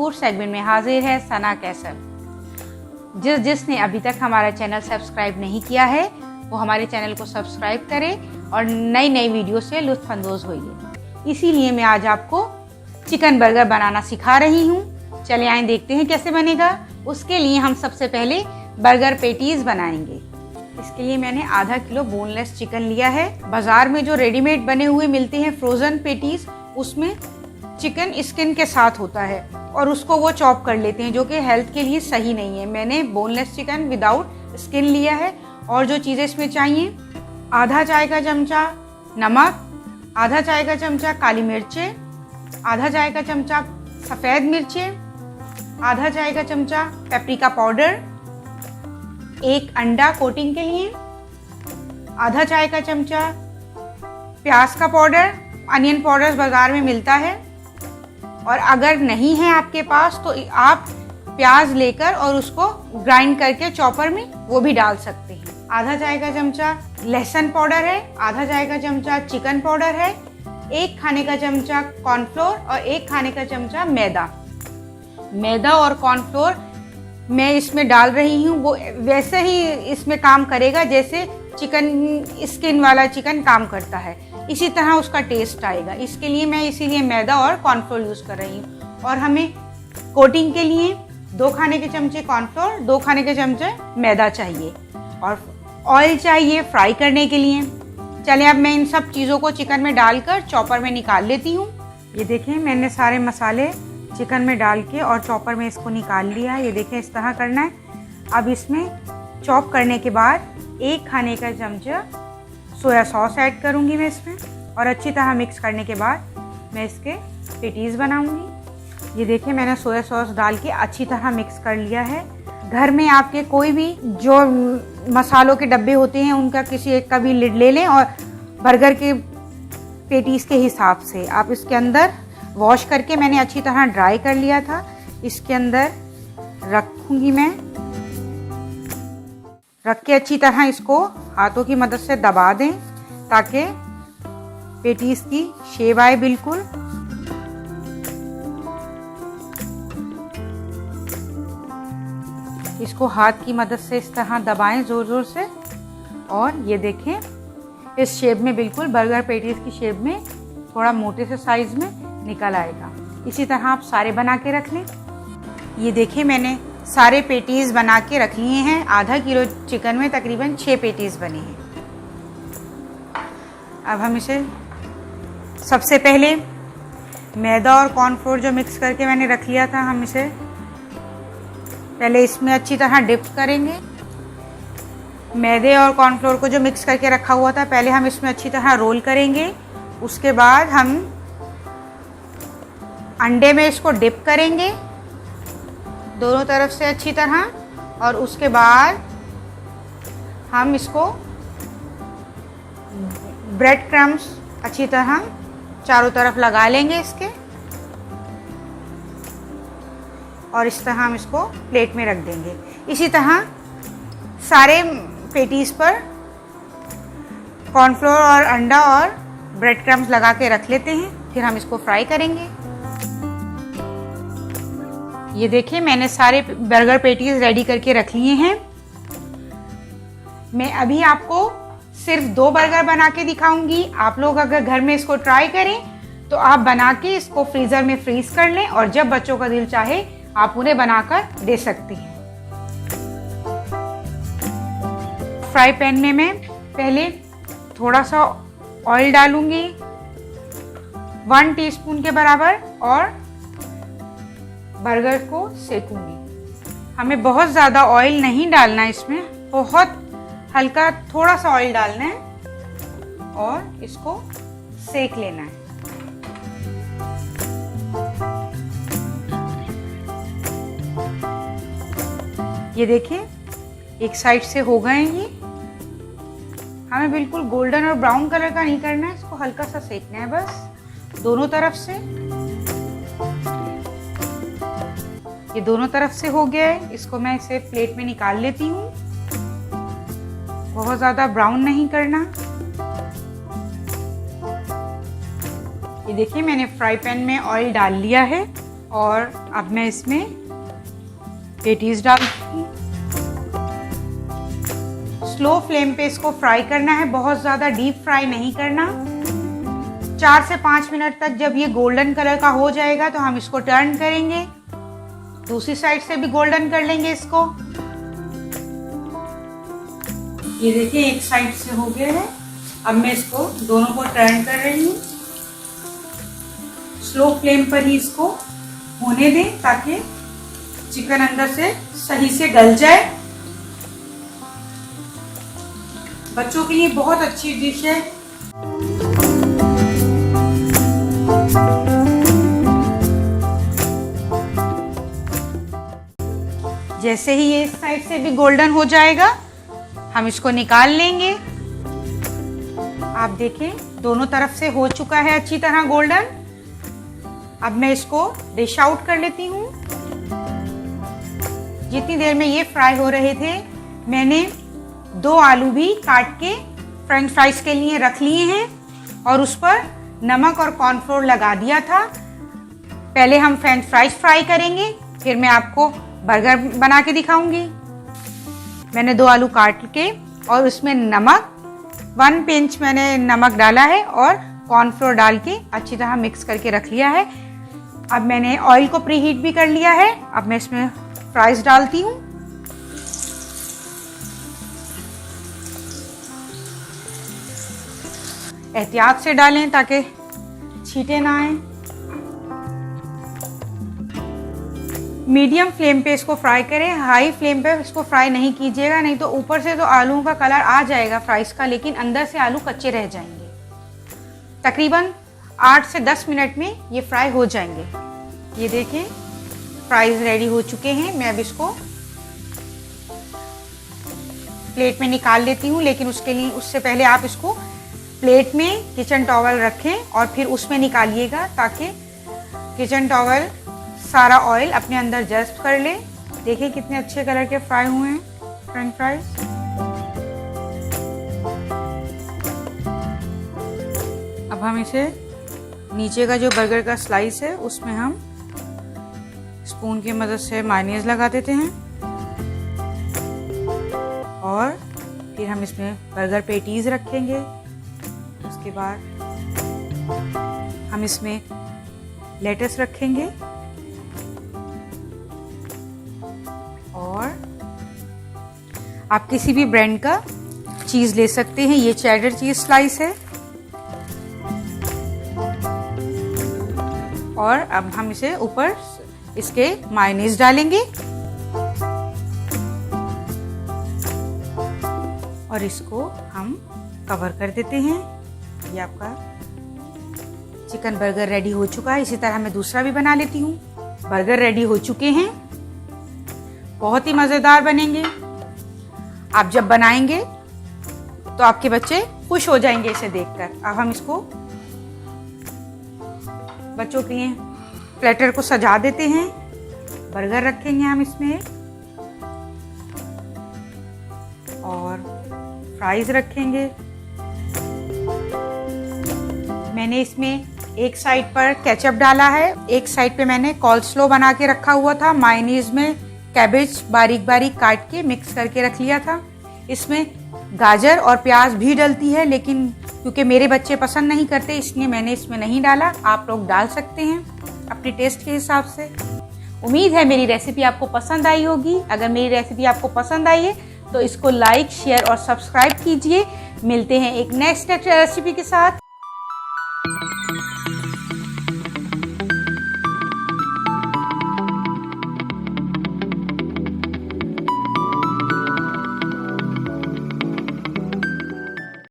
Food segment में हाजिर है सना कैसर। जिसने अभी तक हमारा चैनल सब्सक्राइब नहीं किया है वो हमारे चैनल को सब्सक्राइब करें और नई नई वीडियो से लुत्फ़अंदोज़ होइए। इसीलिए मैं आज आपको चिकन बर्गर बनाना सिखा रही हूँ। चले आए देखते हैं कैसे बनेगा। उसके लिए हम सबसे पहले बर्गर पेटीज़ बनाएंगे। इसके लिए मैंने आधा किलो बोनलेस चिकन लिया है। बाज़ार में जो रेडीमेड बने हुए मिलते हैं फ्रोज़न पेटीज़, उसमें चिकन स्किन के साथ होता है और उसको वो चॉप कर लेते हैं, जो कि हेल्थ के लिए सही नहीं है। मैंने बोनलेस चिकन विदाउट स्किन लिया है। और जो चीज़ें इसमें चाहिए, आधा चाय का चमचा नमक, आधा चाय का चमचा काली मिर्चें, आधा चाय का चमचा सफ़ेद मिर्चें, आधा चाय का चमचा पेपरिका पाउडर, एक अंडा कोटिंग के लिए, आधा चाय का चमचा प्याज का पाउडर, अनियन पाउडर बाज़ार में मिलता है। और अगर नहीं है आपके पास तो आप प्याज लेकर और उसको ग्राइंड करके चॉपर में वो भी डाल सकते हैं। आधा चाय का चमचा लहसुन पाउडर है, आधा चाय का चमचा चिकन पाउडर है, एक खाने का चमचा कॉर्नफ्लोर और एक खाने का चमचा मैदा और कॉर्नफ्लोर मैं इसमें डाल रही हूँ। वो वैसे ही इसमें काम करेगा जैसे चिकन स्किन वाला चिकन काम करता है, इसी तरह उसका टेस्ट आएगा। इसके लिए मैं इसीलिए मैदा और कॉर्नफ्लोर यूज़ कर रही हूँ। और हमें कोटिंग के लिए 2 खाने के चमचे कॉर्नफ्लोर, 2 खाने के चमचे मैदा चाहिए और ऑयल चाहिए फ्राई करने के लिए। चलिए अब मैं इन सब चीज़ों को चिकन में डालकर चॉपर में निकाल लेती हूँ। ये देखें, मैंने सारे मसाले चिकन में डाल के और चॉपर में इसको निकाल लिया है। ये देखें, इस तरह करना है। अब इसमें चॉप करने के बाद 1 खाने का चमचा सोया सॉस ऐड करूँगी मैं इसमें और अच्छी तरह मिक्स करने के बाद मैं इसके पेटीज़ बनाऊँगी। ये देखें, मैंने सोया सॉस डाल के अच्छी तरह मिक्स कर लिया है। घर में आपके कोई भी जो मसालों के डब्बे होते हैं उनका किसी एक का भी लिड ले लें और बर्गर के पेटीज़ के हिसाब से आप इसके अंदर वॉश करके मैंने अच्छी तरह ड्राई कर लिया था, इसके अंदर रखूँगी मैं। रख के अच्छी तरह इसको हाथों की मदद से दबा दें ताकि पेटीज़ की शेप आए बिल्कुल। इसको हाथ की मदद से इस तरह दबाएं ज़ोर ज़ोर से और ये देखें, इस शेप में बिल्कुल बर्गर पेटीज़ की शेप में थोड़ा मोटे से साइज़ में निकल आएगा। इसी तरह आप सारे बना के रख लें। ये देखिए, मैंने सारे पेटीज़ बना के रख लिए हैं। आधा किलो चिकन में तकरीबन 6 पेटीज़ बने हैं। अब हम इसे सबसे पहले मैदा और कॉर्नफ्लोर जो मिक्स करके मैंने रख लिया था, हम इसे पहले इसमें अच्छी तरह डिप करेंगे। मैदे और कॉर्नफ्लोर को जो मिक्स करके रखा हुआ था पहले हम इसमें अच्छी तरह रोल करेंगे। उसके बाद हम अंडे में इसको डिप करेंगे दोनों तरफ से अच्छी तरह और उसके बाद हम इसको ब्रेड क्रम्स अच्छी तरह चारों तरफ लगा लेंगे इसके और इस तरह हम इसको प्लेट में रख देंगे। इसी तरह सारे पेटीज़ पर कॉर्नफ्लोर और अंडा और ब्रेड क्रम्स लगा के रख लेते हैं, फिर हम इसको फ्राई करेंगे। ये देखिए, मैंने सारे बर्गर पेटीज़ रेडी करके रख लिए हैं। मैं अभी आपको सिर्फ 2 बर्गर बना के दिखाऊंगी। आप लोग अगर घर में इसको ट्राई करें तो आप बना के इसको फ्रीज़र में फ्रीज़ कर लें और जब बच्चों का दिल चाहे आप उन्हें बनाकर दे सकते हैं। फ्राई पैन में मैं पहले थोड़ा सा ऑयल डालूंगी 1 टीस्पून के बराबर और बर्गर को सेकूंगी। हमें बहुत ज़्यादा ऑयल नहीं डालना है, इसमें बहुत हल्का थोड़ा सा ऑयल डालना है और इसको सेक लेना है। ये देखिए, एक साइड से हो गए हैं ये। हमें बिल्कुल गोल्डन और ब्राउन कलर का नहीं करना है, इसको हल्का सा सेकना है बस दोनों तरफ से। ये दोनों तरफ से हो गया है। इसको मैं इसे प्लेट में निकाल लेती हूँ। बहुत ज़्यादा ब्राउन नहीं करना। ये देखिए, मैंने फ्राई पैन में ऑयल डाल लिया है और अब मैं इसमें पेटीज डालती हूँ। स्लो फ्लेम पे इसको फ्राई करना है, बहुत ज़्यादा डीप फ्राई नहीं करना। 4 से 5 मिनट तक जब ये गोल्डन कलर का हो जाएगा तो हम इसको टर्न करेंगे। दूसरी साइड से भी गोल्डन कर लेंगे इसको। ये देखिए एक साइड से हो गया है। अब मैं इसको दोनों को टर्न कर रही हूँ। स्लो फ्लेम पर ही इसको होने दें ताकि चिकन अंदर से सही से गल जाए। बच्चों के लिए बहुत अच्छी डिश है। जैसे ही ये इस साइड से भी गोल्डन हो जाएगा हम इसको निकाल लेंगे। आप देखें दोनों तरफ से हो चुका है अच्छी तरह गोल्डन। अब मैं इसको डिश आउट कर लेती हूँ। जितनी देर में ये फ्राई हो रहे थे मैंने 2 आलू भी काट के फ्रेंच फ्राइज के लिए रख लिए हैं और उस पर नमक और कॉर्नफ्लोर लगा दिया था। पहले हम फ्रेंच फ्राइज फ्राई करेंगे, फिर मैं आपको बर्गर बना के दिखाऊंगी। मैंने 2 आलू काट के और उसमें नमक 1 पिंच मैंने नमक डाला है और कॉर्नफ्लोर डाल के अच्छी तरह मिक्स करके रख लिया है। अब मैंने ऑयल को प्री हीट भी कर लिया है। अब मैं इसमें फ्राइज डालती हूँ। एहतियात से डालें ताकि छींटे ना आए। मीडियम फ्लेम पे इसको फ्राई करें, हाई फ्लेम पे इसको फ्राई नहीं कीजिएगा, नहीं तो ऊपर से तो आलूओं का कलर आ जाएगा फ्राइज का, लेकिन अंदर से आलू कच्चे रह जाएंगे। तकरीबन 8 से 10 मिनट में ये फ्राई हो जाएंगे। ये देखें फ्राइज रेडी हो चुके हैं। मैं अब इसको प्लेट में निकाल लेती हूँ, लेकिन उससे पहले आप इसको प्लेट में किचन टॉवल रखें और फिर उसमें निकालिएगा ताकि किचन टॉवल सारा ऑयल अपने अंदर जस्ट कर ले। देखिए कितने अच्छे कलर के फ्राई हुए हैं फ्रेंच फ्राइज। अब हम इसे नीचे का जो बर्गर का स्लाइस है उसमें हम स्पून की मदद से मायोनीज लगा देते हैं और फिर हम इसमें बर्गर पेटीज रखेंगे। उसके बाद हम इसमें लेटस रखेंगे और आप किसी भी ब्रांड का चीज़ ले सकते हैं। ये चेडर चीज़ स्लाइस है। और अब हम इसे ऊपर इसके मायोनीज डालेंगे और इसको हम कवर कर देते हैं। ये आपका चिकन बर्गर रेडी हो चुका है। इसी तरह मैं दूसरा भी बना लेती हूँ। बर्गर रेडी हो चुके हैं, बहुत ही मज़ेदार बनेंगे। आप जब बनाएंगे तो आपके बच्चे खुश हो जाएंगे इसे देखकर। अब हम इसको बच्चों के लिए प्लेटर को सजा देते हैं। बर्गर रखेंगे हम इसमें और फ्राइज रखेंगे। मैंने इसमें एक साइड पर केचप डाला है, एक साइड पे मैंने कॉल्स्लो बना के रखा हुआ था। मायोनीज में कैबेज बारीक बारीक काट के मिक्स करके रख लिया था। इसमें गाजर और प्याज भी डलती है, लेकिन क्योंकि मेरे बच्चे पसंद नहीं करते इसलिए मैंने इसमें नहीं डाला। आप लोग डाल सकते हैं अपने टेस्ट के हिसाब से। उम्मीद है मेरी रेसिपी आपको पसंद आई होगी। अगर मेरी रेसिपी आपको पसंद आई है तो इसको लाइक, शेयर और सब्सक्राइब कीजिए। मिलते हैं एक नेक्स्ट रेसिपी के साथ।